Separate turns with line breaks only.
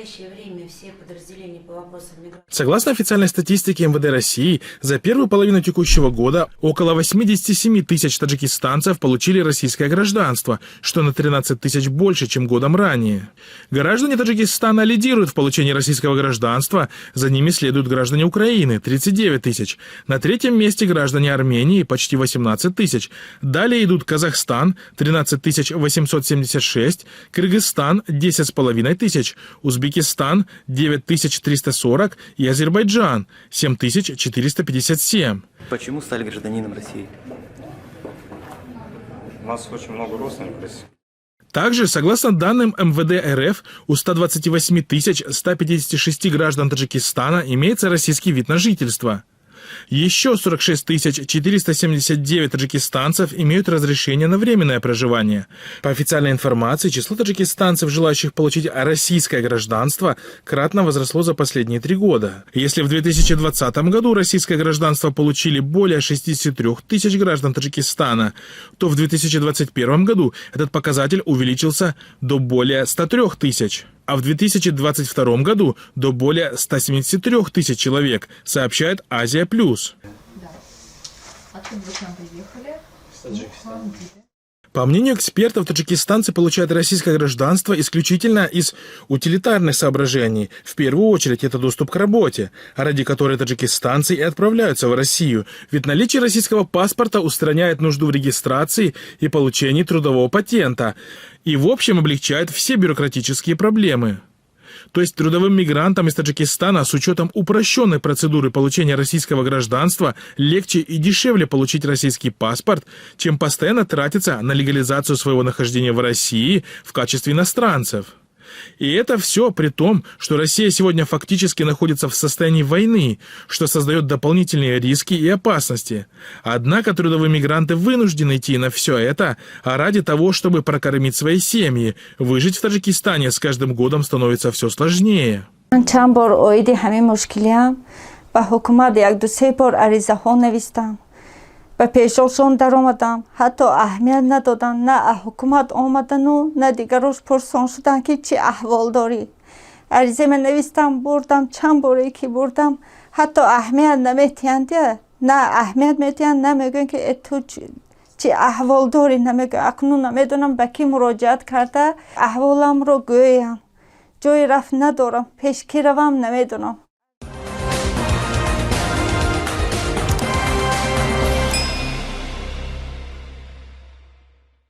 настоящее время все подразделения по вопросам миграции.
Согласно официальной статистике МВД России, за первую половину текущего года около 87 тысяч таджикистанцев получили российское гражданство, что на 13 тысяч больше, чем годом ранее. Граждане Таджикистана лидируют в получении российского гражданства, за ними следуют граждане Украины – 39 тысяч. На третьем месте граждане Армении – почти 18 тысяч. Далее идут Казахстан – 13 876, Кыргызстан – 10,5 тысяч, Узбекистан – 9340 и Азербайджан – 7457.
Почему стали гражданином России?
У нас очень много родственников в России.
Также, согласно данным МВД РФ, у 128 156 граждан Таджикистана имеется российский вид на жительство. Еще 46 479 таджикистанцев имеют разрешение на временное проживание. По официальной информации, число таджикистанцев, желающих получить российское гражданство, кратно возросло за последние 3 года. Если в 2020 году российское гражданство получили более 63 тысяч граждан Таджикистана, то в 2021 году этот показатель увеличился до более 103 тысяч. А в 2022 году до более 173 тысяч человек, сообщает Азия Плюс.
Откуда вы к нам приехали?
С Таджикистана.
По мнению экспертов, таджикистанцы получают российское гражданство исключительно из утилитарных соображений. В первую очередь это доступ к работе, ради которой таджикистанцы и отправляются в Россию. Ведь наличие российского паспорта устраняет нужду в регистрации и получении трудового патента. И в общем облегчает все бюрократические проблемы. То есть трудовым мигрантам из Таджикистана с учетом упрощенной процедуры получения российского гражданства легче и дешевле получить российский паспорт, чем постоянно тратиться на легализацию своего нахождения в России в качестве иностранцев. И это все при том, что Россия сегодня фактически находится в состоянии войны, что создает дополнительные риски и опасности. Однако трудовые мигранты вынуждены идти на все это, а ради того, чтобы прокормить свои семьи. Выжить в Таджикистане с каждым годом становится все сложнее.
و پیششون در آمدم حتی اهمیت ندادن نه حکومت آمدن و نه دیگرش پرسان شدن که چی احوال داری عریضه من نوشتم بردم چند باره که بردم حتی اهمیت نمیتیند نه اهمیت میتیند نمیگن که تو چی احوال داری نمیگن اکنون نمیدونم به کی مراجعت کرده احوالم رو گویم جای رفت ندارم پیش کی روم نمیدونم